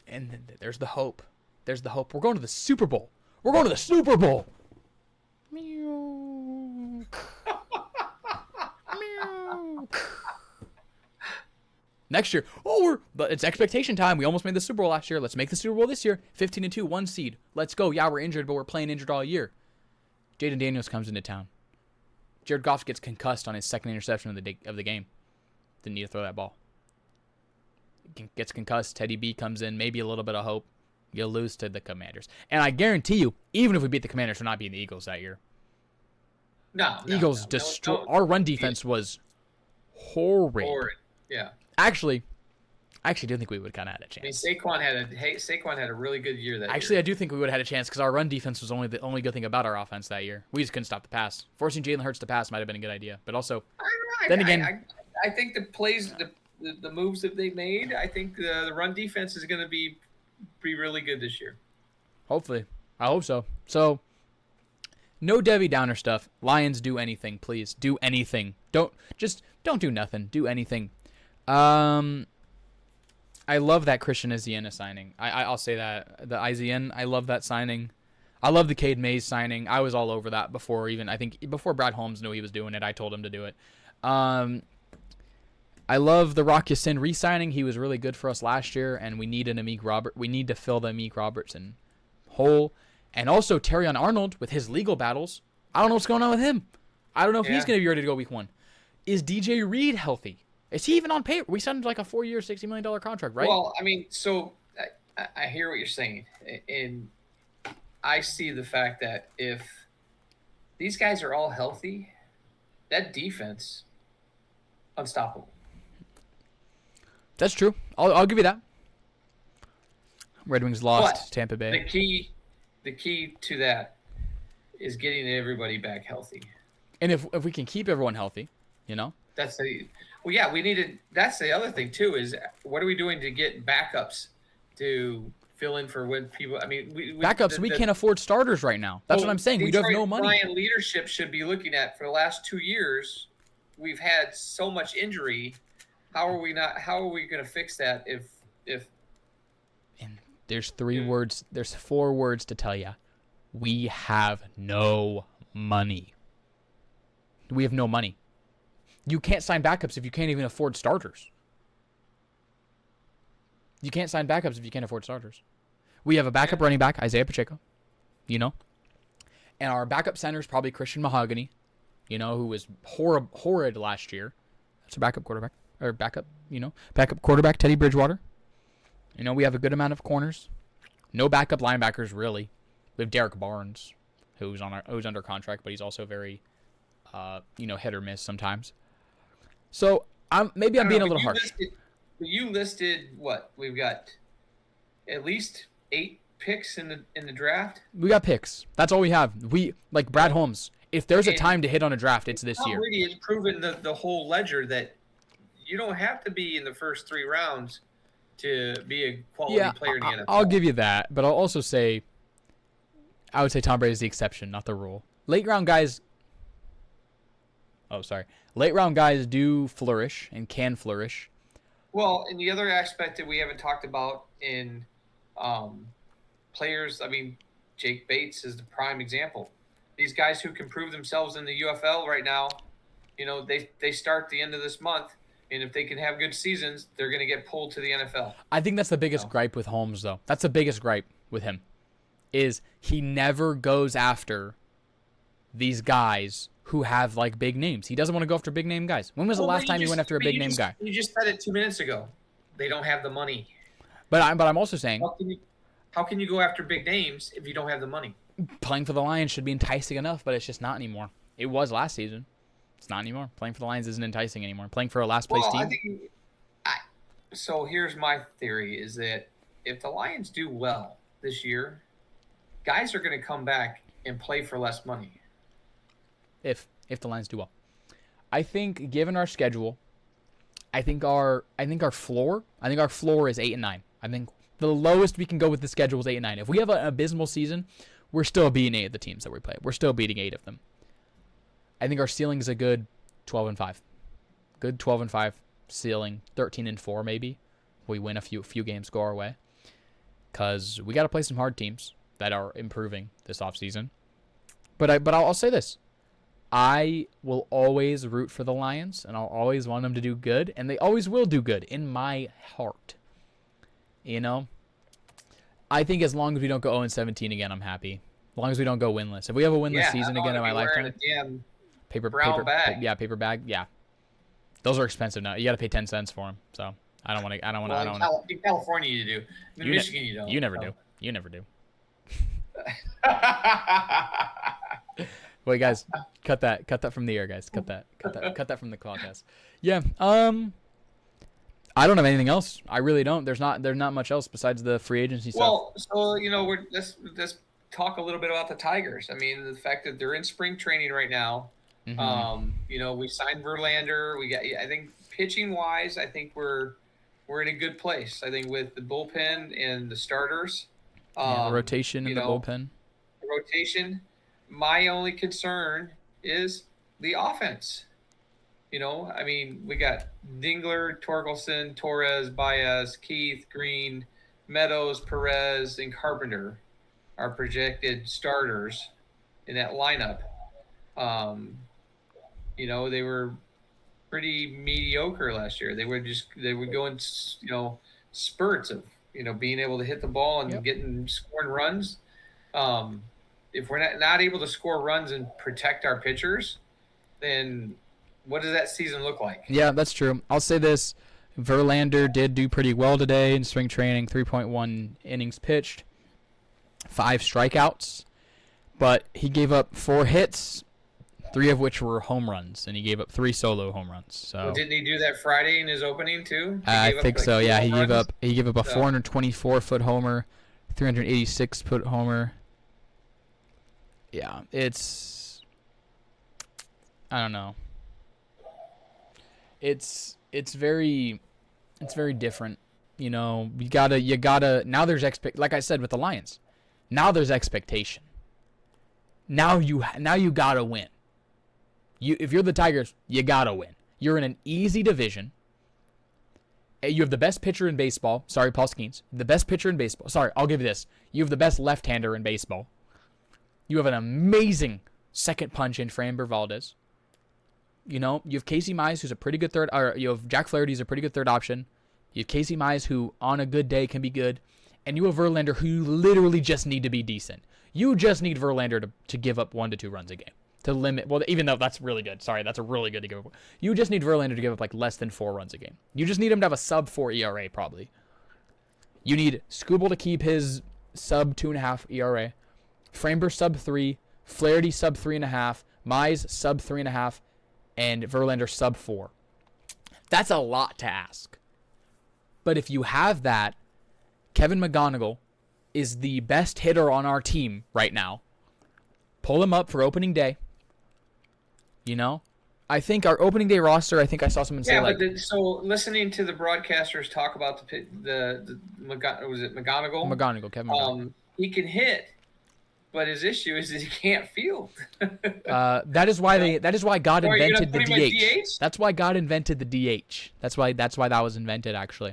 And then there's the hope. There's the hope. We're going to the Super Bowl. We're going to the Super Bowl. Meow. Meow. Next year, it's expectation time. We almost made the Super Bowl last year. Let's make the Super Bowl this year. 15-2, 1 seed. Let's go. Yeah, we're injured, but we're playing injured all year. Jaden Daniels comes into town. Jared Goff gets concussed on his second interception of the game. Didn't need to throw that ball. Gets concussed. Teddy B comes in. Maybe a little bit of hope. You'll lose to the Commanders. And I guarantee you, even if we beat the Commanders, we're not beating the Eagles that year. No. Eagles destroy. Our run defense was horrid. Yeah. Actually, I do think we would kind of had a chance. I mean, Saquon had a really good year that year. Actually, I do think we would have had a chance because our run defense was the only good thing about our offense that year. We just couldn't stop the pass. Forcing Jalen Hurts to pass might have been a good idea, but also, I think the plays, the moves that they made, I think the run defense is going to be really good this year. Hopefully, I hope so. So, no Debbie Downer stuff. Lions, do anything, please. Do anything. Don't do nothing. Do anything. I love that Christian Eziena signing. I'll say that. The Eziena, I love that signing. I love the Cade Mays signing. I was all over that before Brad Holmes knew he was doing it. I told him to do it. I love the Rock Ya-Sin re-signing. He was really good for us last year, and we need to fill the Amik Robertson hole. And also Terrion Arnold with his legal battles. I don't know what's going on with him. I don't know if he's going to be ready to go week 1. Is DJ Reed healthy? Is he even on paper? We signed like a 4-year, $60 million contract, right? Well, I mean, so I hear what you're saying. And I see the fact that if these guys are all healthy, that defense, unstoppable. That's true. I'll give you that. Red Wings lost But Tampa Bay. The key to that is getting everybody back healthy. And if we can keep everyone healthy, That's we need to. That's the other thing too. Is what are we doing to get backups to fill in for when people? I mean, we can't afford starters right now. That's what I'm saying. We don't have no money. Detroit leadership should be looking at for the last 2 years. We've had so much injury. How are we going to fix that if? And there's 4 words to tell you. We have no money. We have no money. You can't sign backups if you can't even afford starters. You can't sign backups if you can't afford starters. We have a backup running back, Isaiah Pacheco, and our backup center is probably Christian Mahogany, who was horrid last year. That's a backup quarterback, backup quarterback, Teddy Bridgewater. We have a good amount of corners. No backup linebackers, really. We have Derek Barnes, who's under contract, but he's also very, hit or miss sometimes. So I'm being a little harsh. You listed what? We've got at least 8 picks in the draft. We got picks. That's all we have. We like Brad Holmes. If there's a time to hit on a draft, it's this year. Tom Brady has proven the whole ledger that you don't have to be in the first 3 rounds to be a quality player in the NFL. I'll give you that, but I'll also say I would say Tom Brady is the exception, not the rule. Late round guys do flourish and can flourish. Well, and the other aspect that we haven't talked about in players, Jake Bates is the prime example. These guys who can prove themselves in the UFL right now, they start the end of this month, and if they can have good seasons, they're going to get pulled to the NFL. I think that's the biggest gripe with Holmes, though. That's the biggest gripe with him, is he never goes after these guys who have big names. He doesn't want to go after big name guys. When was the last time you went after a big name guy? You just said it 2 minutes ago. They don't have the money. But I'm also saying, how can you go after big names if you don't have the money? Playing for the Lions should be enticing enough, but it's just not anymore. It was last season. It's not anymore. Playing for the Lions isn't enticing anymore. Playing for a last place team. So here's my theory: is that if the Lions do well this year, guys are going to come back and play for less money. If the Lions do well, I think given our schedule, I think our floor is 8 and 9. I think the lowest we can go with the schedule is 8 and 9. If we have an abysmal season, we're still beating 8 of the teams that we play. We're still beating 8 of them. I think our ceiling is a good 12 and 5. Good 12 and 5 ceiling, 13 and 4 maybe. We win a few games go our way. Cuz we got to play some hard teams that are improving this offseason. But I'll say this. I will always root for the Lions, and I'll always want them to do good, and they always will do good in my heart. I think as long as we don't go 0-17 again, I'm happy. As long as we don't go winless. If we have a winless season again in my lifetime, paper bag. Yeah, paper bag. Yeah, those are expensive now. You got to pay 10 cents for them. So I don't want to. In California, you do. In Michigan, you don't. You never do. You never do. Wait, guys, cut that from the air, guys. Cut that from the podcast. Yeah. I don't have anything else. I really don't. There's not much else besides the free agency stuff. Well, so let's talk a little bit about the Tigers. The fact that they're in spring training right now. Mm-hmm. We signed Verlander. I think pitching wise, I think we're in a good place. I think with the bullpen and the starters. The rotation in the bullpen. The rotation. My only concern is the offense. We got Dingler, Torkelson, Torres, Baez, Keith, Green, Meadows, Perez, and Carpenter are projected starters in that lineup. They were pretty mediocre last year. They would go in, spurts of, being able to hit the ball and scoring runs. If we're not able to score runs and protect our pitchers, then what does that season look like? Yeah, that's true. I'll say this. Verlander did do pretty well today in spring training, 3.1 innings pitched, 5 strikeouts, but he gave up 4 hits, 3 of which were home runs, and he gave up 3 solo home runs. So well, didn't he do that Friday in his opening too? I think so. Yeah, he gave up a 424-foot homer, 386-foot homer. Yeah, I don't know. It's very different. You know, you gotta now there's like I said with the Lions. Now there's expectation. Now you gotta win. If you're the Tigers, you gotta win. You're in an easy division. You have the best pitcher in baseball. Sorry, Paul Skeens. The best pitcher in baseball. Sorry, I'll give you this. You have the best left-hander in baseball. You have an amazing second punch in Framber Valdez. You know, you have Casey Mize, who's a pretty good third, or you have Jack Flaherty, who's a pretty good third option. You have Casey Mize, who on a good day can be good. And you have Verlander, who you literally just need to be decent. You just need Verlander to give up 1 to 2 runs a game. To limit, well, even though that's really good. Sorry, that's a really good to give up. You just need Verlander to give up like less than 4 runs a game. You just need him to have a sub-4 ERA, probably. You need Skubal to keep his sub-2.5 ERA. Framber sub-3. Flaherty sub-3.5. Mize sub-3.5. And Verlander sub-4. That's a lot to ask. But if you have that, Kevin McGonigal is the best hitter on our team right now. Pull him up for opening day. You know, I think our opening day roster. I think I saw someone say so listening to the broadcasters talk about the was it McGonigal? McGonigal, Kevin McGonigal. He can hit, but his issue is that he can't field. That is why God invented the DH. That's why God invented the DH. That's why that was invented actually.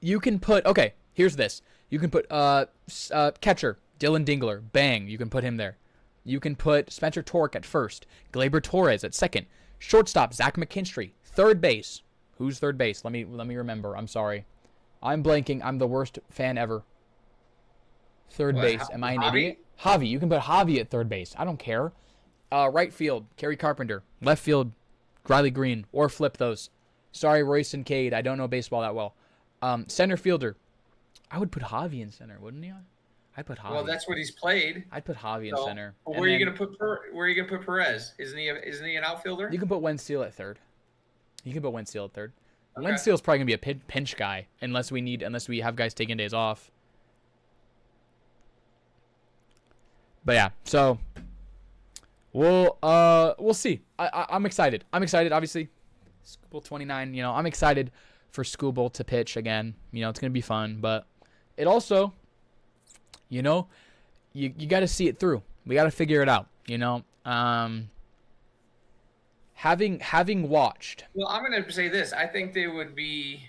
You can put here's this. You can put catcher Dylan Dingler. Bang, you can put him there. You can put Spencer Tork at first. Gleyber Torres at second. Shortstop, Zach McKinstry. Third base. Who's third base? Let me remember. I'm sorry. I'm blanking. I'm the worst fan ever. Third base. Am I an idiot? Javi. You can put Javi at third base. I don't care. Right field, Kerry Carpenter. Left field, Riley Green. Or flip those. Sorry, Royce and Cade. I don't know baseball that well. Center fielder. I would put Javi in center, wouldn't you? I'd put Javi. Well, that's what he's played. I'd put Javi in center. Where are you gonna put Perez? Isn't he an outfielder? You can put Wensteele at third. Okay. Wensteele's probably gonna be a pinch guy unless we have guys taking days off. But yeah, so we'll see. I'm excited. Obviously, Skubal 29. You know, I'm excited for Skubal to pitch again. You know, it's gonna be fun, but it also. You know, you got to see it through. We got to figure it out. You know, having watched. Well, I'm going to say this. I think I would be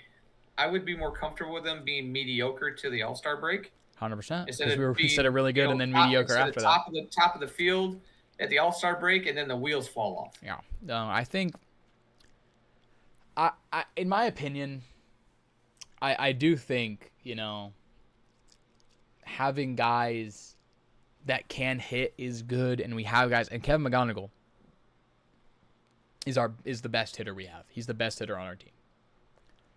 more comfortable with them being mediocre to the All-Star break. 100%. Because we said it really good and then mediocre after that. Top of the field at the All-Star break, and then the wheels fall off. Yeah. I think. In my opinion, I do think, you know, having guys that can hit is good, and we have guys, and Kevin McGonigal is the best hitter we have. He's the best hitter on our team.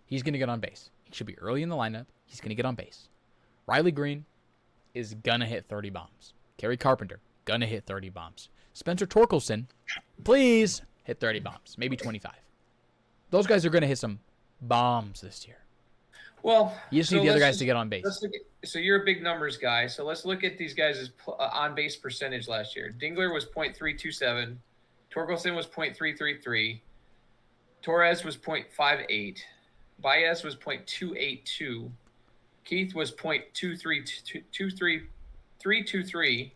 He's gonna get on base. He should be early in the lineup. He's gonna get on base. Riley Green is gonna hit 30 bombs. Kerry Carpenter gonna hit 30 bombs. Spencer Torkelson, please hit 30 bombs, maybe 25. Those guys are gonna hit some bombs this year. Well, you just need the other guys to get on base. So you're a big numbers guy. So let's look at these guys' on-base percentage last year. Dingler was .327. Torkelson was .333. Torres was .58. Baez was .282. Keith was .323.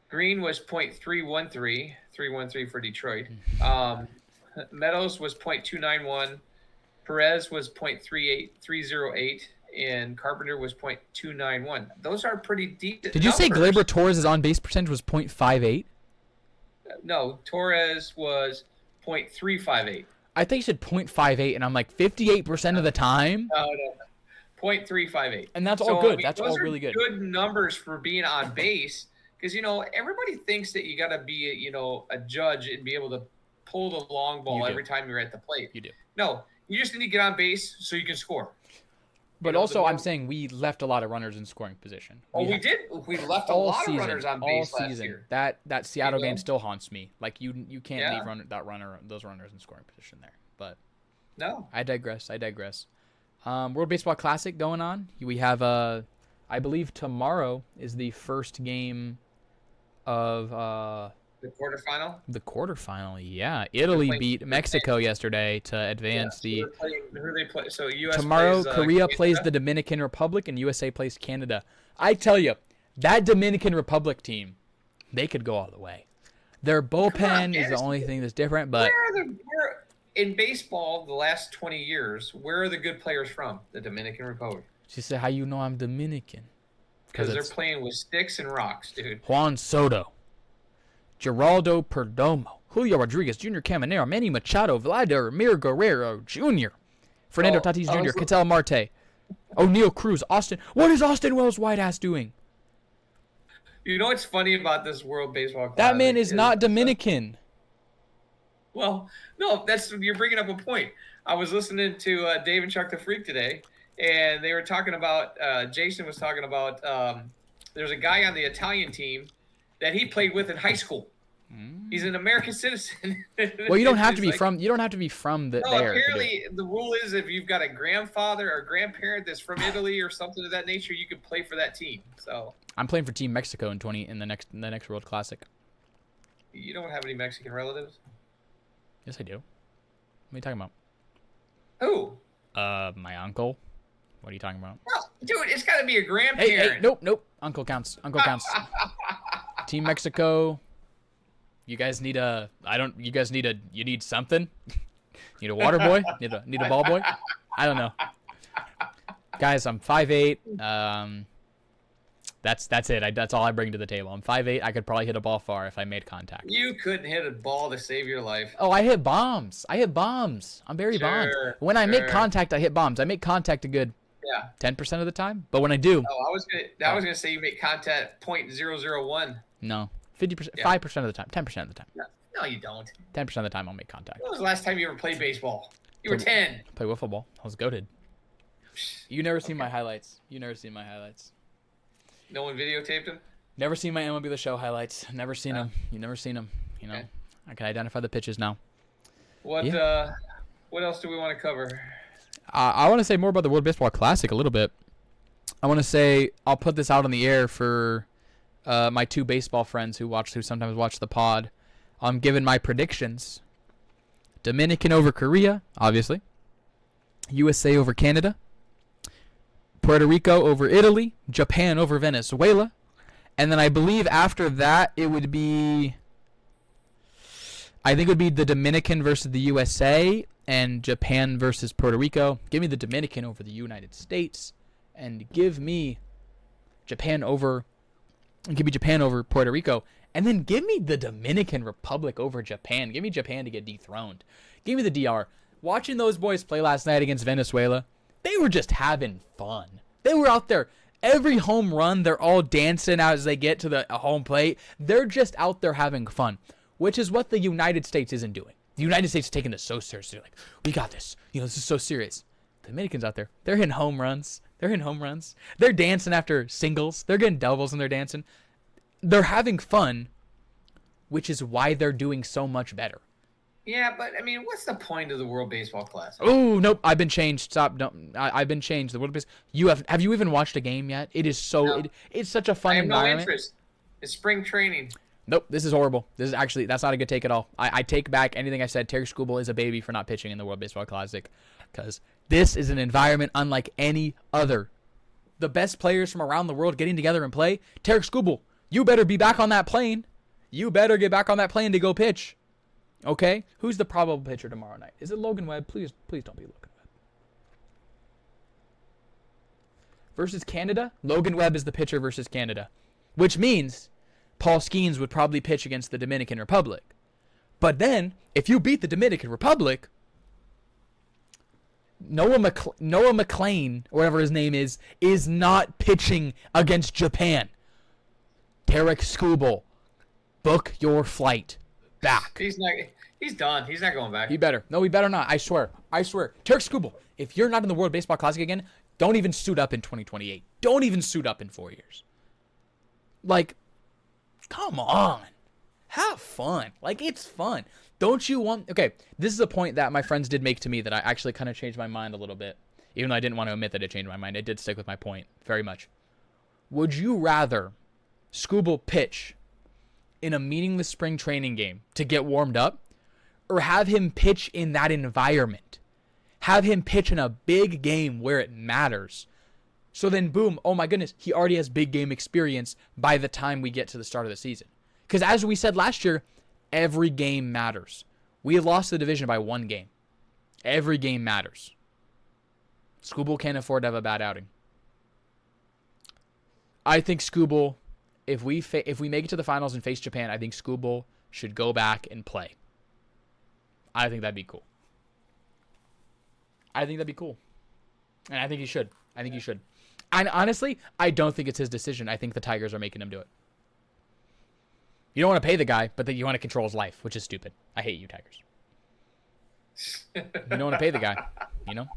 Green was .313. 313 for Detroit. Meadows was .291. Perez was .308, and Carpenter was .291. Those are pretty decent. Did you say Gleyber Torres' on-base percentage was .58? No, Torres was .358. I think you said .58, and I'm like 58% of the time. No, .358. And that's all good. I mean, that's all really good. Good numbers for being on base, because you know everybody thinks that you got to be a judge and be able to pull the long ball every time you're at the plate. You do. No. You just need to get on base so you can score. But also, I'm saying we left a lot of runners in scoring position. We did. We left a lot of runners on base last year. That Seattle game still haunts me. Like you can't leave those runners in scoring position there. But no, I digress. World Baseball Classic going on. We have I believe tomorrow is the first game of the quarterfinal. The quarterfinal, yeah. Italy beat Mexico yesterday to advance who they play? So US tomorrow, plays, Korea plays the Dominican Republic and USA plays Canada. I tell you, that Dominican Republic team, they could go all the way. Their bullpen is the only thing that's different, but in baseball, the last 20 years, where are the good players from? The Dominican Republic. She said, "How you know I'm Dominican?" Because they're playing with sticks and rocks, dude. Juan Soto, Geraldo Perdomo, Julio Rodriguez Jr., Caminero, Manny Machado, Vladimir Guerrero Jr., Fernando Tatis Jr., Ketel Marte, O'Neal Cruz, Austin. What is Austin Wells White ass doing? You know what's funny about this World Baseball Classic? That man is not Dominican. Well, no, you're bringing up a point. I was listening to Dave and Chuck the Freak today, and they were talking about Jason was talking about there's a guy on the Italian team that he played with in high school. He's an American citizen. Well, you don't have to be from. You don't have to be from there. Apparently, the rule is if you've got a grandfather or grandparent that's from Italy or something of that nature, you can play for that team. So I'm playing for Team Mexico in the next World Classic. You don't have any Mexican relatives? Yes, I do. What are you talking about? Who? My uncle. What are you talking about? Well, dude, it's got to be a grandparent. Hey, nope. Uncle counts. Team Mexico. You guys need You need something? Need a water boy? Need a ball boy? I don't know. Guys, I'm 5'8". That's it. That's all I bring to the table. I'm 5'8". I could probably hit a ball far if I made contact. You couldn't hit a ball to save your life. Oh, I hit bombs. I'm very bombed. When I make contact, I hit bombs. I make contact a good 10% of the time. But when I do, I was gonna say you make contact .001. No, 50%, 5% of the time, 10% of the time. No, you don't. 10% of the time, I'll make contact. When was the last time you ever played baseball? You were 10. Play wiffle ball. I was goated. You never seen my highlights. No one videotaped him? Never seen my MLB The Show highlights. Never seen them. You never seen them. You know, I can identify the pitches now. What else do we want to cover? I want to say more about the World Baseball Classic a little bit. I want to say I'll put this out on the air for my two baseball friends who sometimes watch the pod. I'm giving my predictions. Dominican over Korea, obviously. USA over Canada. Puerto Rico over Italy, Japan over Venezuela, and then I believe after that it would be, the Dominican versus the USA and Japan versus Puerto Rico. Give me the Dominican over the United States, and give me Japan over Puerto Rico, and then give me the Dominican Republic over Japan. Give me Japan to get dethroned. Give me the DR. Watching those boys play last night against Venezuela, they were just having fun. They were out there. Every home run, they're all dancing out as they get to the home plate. They're just out there having fun, which is what the United States isn't doing. The United States is taking this so seriously. Like, we got this. This is so serious. The Dominicans out there, they're hitting home runs. They're dancing after singles. They're getting doubles and they're dancing. They're having fun, which is why they're doing so much better. Yeah, but I mean, what's the point of the World Baseball Classic? Oh, nope, I've been changed. Stop. Don't. I've been changed. The World Baseball. Have you even watched a game yet? It is so. No. It's such a fun environment. I have no interest. It's spring training. Nope, this is horrible. This is actually, that's not a good take at all. I take back anything I said. Terry Skubal is a baby for not pitching in the World Baseball Classic, because this is an environment unlike any other. The best players from around the world getting together and play. Terry Skubal, you better be back on that plane. You better get back on that plane to go pitch. Okay? Who's the probable pitcher tomorrow night? Is it Logan Webb? Please don't be Logan Webb. Versus Canada? Logan Webb is the pitcher versus Canada. Which means Paul Skeens would probably pitch against the Dominican Republic. But then, if you beat the Dominican Republic, Noah McLean, or whatever his name is not pitching against Japan. Tarek Skubal, book your flight back. He's done. He's not going back. He better. No, he better not. I swear. Tarek Skubal, if you're not in the World Baseball Classic again, Don't even suit up in 2028. Don't even suit up in 4 years. Like, come on. Have fun. Like, it's fun. Don't you want... Okay, this is a point that my friends did make to me that I actually kind of changed my mind a little bit. Even though I didn't want to admit that it changed my mind. I did stick with my point very much. Would you rather Skubal pitch in a meaningless spring training game to get warmed up, or have him pitch in that environment? Have him pitch in a big game where it matters. So then, boom, oh my goodness, he already has big game experience by the time we get to the start of the season. Because as we said last year, every game matters. We lost the division by 1 game. Every game matters. Skubal can't afford to have a bad outing. I think Skubal, if we make it to the finals and face Japan, I think Skubal should go back and play. I think that'd be cool. And I think he should. And honestly, I don't think it's his decision. I think the Tigers are making him do it. You don't want to pay the guy, but then you want to control his life, which is stupid. I hate you, Tigers. You don't want to pay the guy, you know?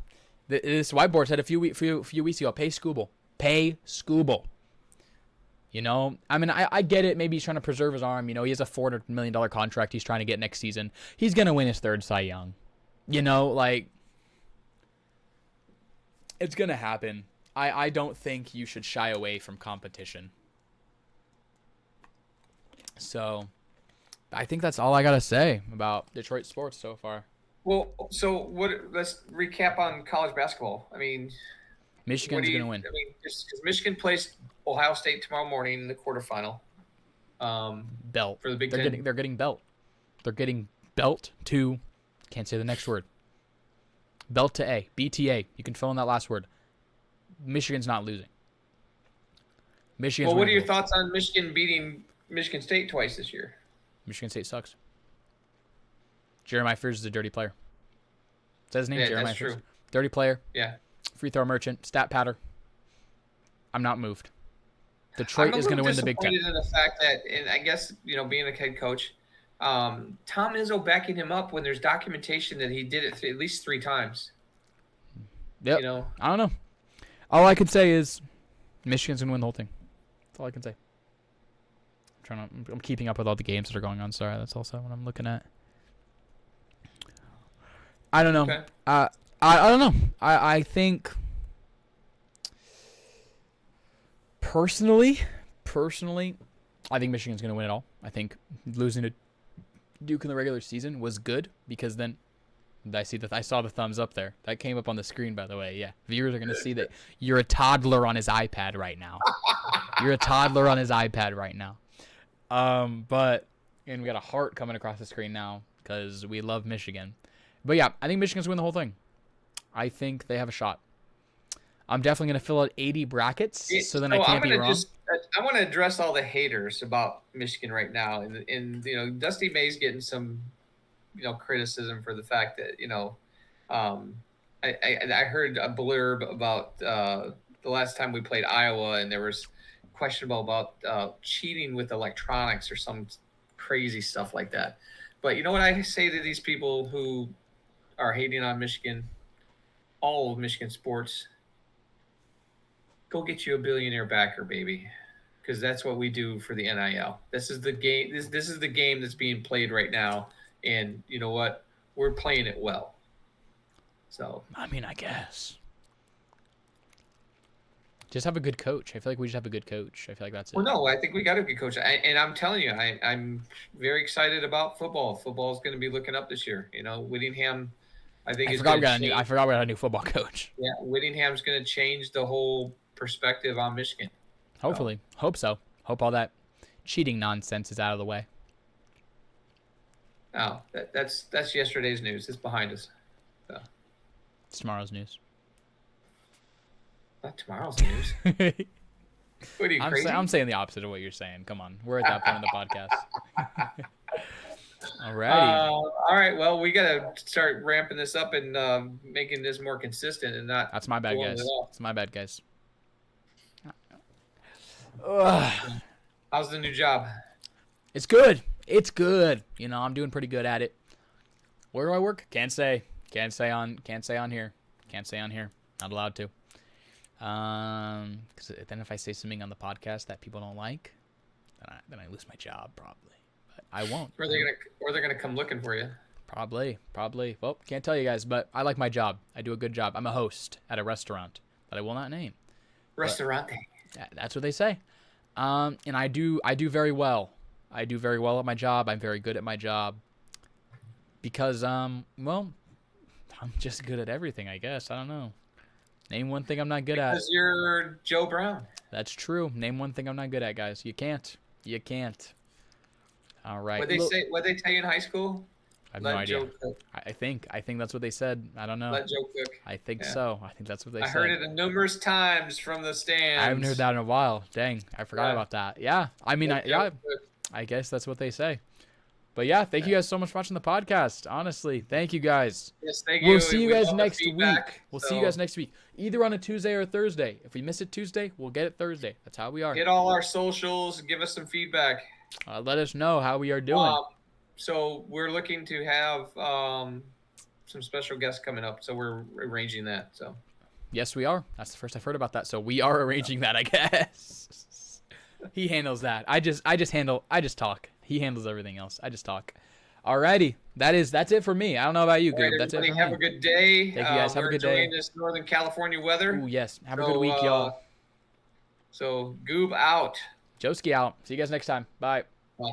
This whiteboard said a few weeks ago, pay Skubal. Pay Skubal. You know? I mean, I get it. Maybe he's trying to preserve his arm. You know, he has a $400 million contract he's trying to get next season. He's going to win his 3rd Cy Young. You know, like... It's going to happen. I don't think you should shy away from competition. So, I think that's all I got to say about Detroit sports so far. Well, so let's recap on college basketball. I mean, Michigan's going to win. I mean, because Michigan plays Ohio State tomorrow morning in the quarterfinal. Belt. For the Big Ten. They're getting belt. They're getting belt to, can't say the next word. Belt to A. BTA. You can fill in that last word. Michigan's not losing. Well, what are your thoughts on Michigan beating Michigan State twice this year? Michigan State sucks. Jeremiah Fears is a dirty player. Is that his name? Yeah, Jeremiah that's Fears. true. Dirty player. Yeah. Free throw merchant. Stat patter. I'm not moved. Detroit is going to win the Big Ten. I'm a little disappointed in the fact that, and I guess, you know, being a head coach, Tom Izzo backing him up when there's documentation that he did it at least 3 times. Yep. You know? I don't know. All I can say is Michigan's going to win the whole thing. That's all I can say. I'm keeping up with all the games that are going on. Sorry, that's also what I'm looking at. I don't know. Okay. I don't know. I think personally, I think Michigan's going to win it all. I think losing to Duke in the regular season was good because then I saw the thumbs up there. That came up on the screen, by the way. Yeah, viewers are going to see that you're a toddler on his iPad right now. And we got a heart coming across the screen now because we love Michigan. But yeah, I think Michigan's going to win the whole thing. I think they have a shot. I'm definitely going to fill out 80 brackets, so then I can't be wrong. I want to address all the haters about Michigan right now, and you know, Dusty May's getting some, you know, criticism for the fact that, you know, I heard a blurb about the last time we played Iowa, and there was questionable about cheating with electronics or some crazy stuff like that. But you know what I say to these people who are hating on Michigan, all of Michigan sports? Go get you a billionaire backer, baby, because that's what we do for the NIL. This is the game. This is the game that's being played right now, and you know what? We're playing it well. So I mean, I guess just have a good coach. I feel like we just have a good coach. I feel like that's it. Well, no, I think we got a good coach, and I'm telling you, I'm very excited about football. Football is going to be looking up this year. You know, Whittingham. I forgot we got a new football coach. Yeah, Whittingham's going to change the whole perspective on Michigan. Hopefully. Hope so. Hope all that cheating nonsense is out of the way. Oh, that's yesterday's news. It's behind us. So. It's tomorrow's news. Not tomorrow's news. What are you, crazy? I'm saying the opposite of what you're saying. Come on. We're at that point in the podcast. Alrighty. All right. Well, we got to start ramping this up and making this more consistent and not. That's my bad, guys. It's my bad, guys. How's the new job? It's good. It's good. You know, I'm doing pretty good at it. Where do I work? Can't say. Can't say on here. Not allowed to. Because then if I say something on the podcast that people don't like, then I lose my job probably. But I won't. Or they're gonna come looking for you. Probably. Well, can't tell you guys, but I like my job. I do a good job. I'm a host at a restaurant that I will not name. Restaurant. That's what they say. And I do very well. I do very well at my job. I'm very good at my job. Because well, I'm just good at everything, I guess. I don't know. Name one thing I'm not good at. Because you're Joe Brown. That's true. Name one thing I'm not good at, guys. You can't. All right. What they tell you in high school? I have no idea. Joe cook. I think that's what they said. I don't know. Let Joe cook. I think so. I think that's what they said. I heard it numerous times from the stands. I haven't heard that in a while. Dang, I forgot about that. Yeah. I mean, I guess that's what they say. But yeah, thank you guys so much for watching the podcast. Honestly, thank you guys. Yes, thank you. We'll see you guys next week. See you guys next week. Either on a Tuesday or a Thursday. If we miss it Tuesday, we'll get it Thursday. That's how we are. Hit all our socials. Give us some feedback. Let us know how we are doing. So we're looking to have some special guests coming up. So we're arranging that. So. Yes, we are. That's the first I've heard about that. So we are arranging that, I guess. He handles that. I just talk. He handles everything else. I just talk. Alrighty. That's it for me. I don't know about you, Goob. That's it for have me. a good day. Thank you guys. Have a good day. We're enjoying this Northern California weather. Ooh, yes. Have a good week, y'all. So Goob out. Joski out. See you guys next time. Bye. Bye.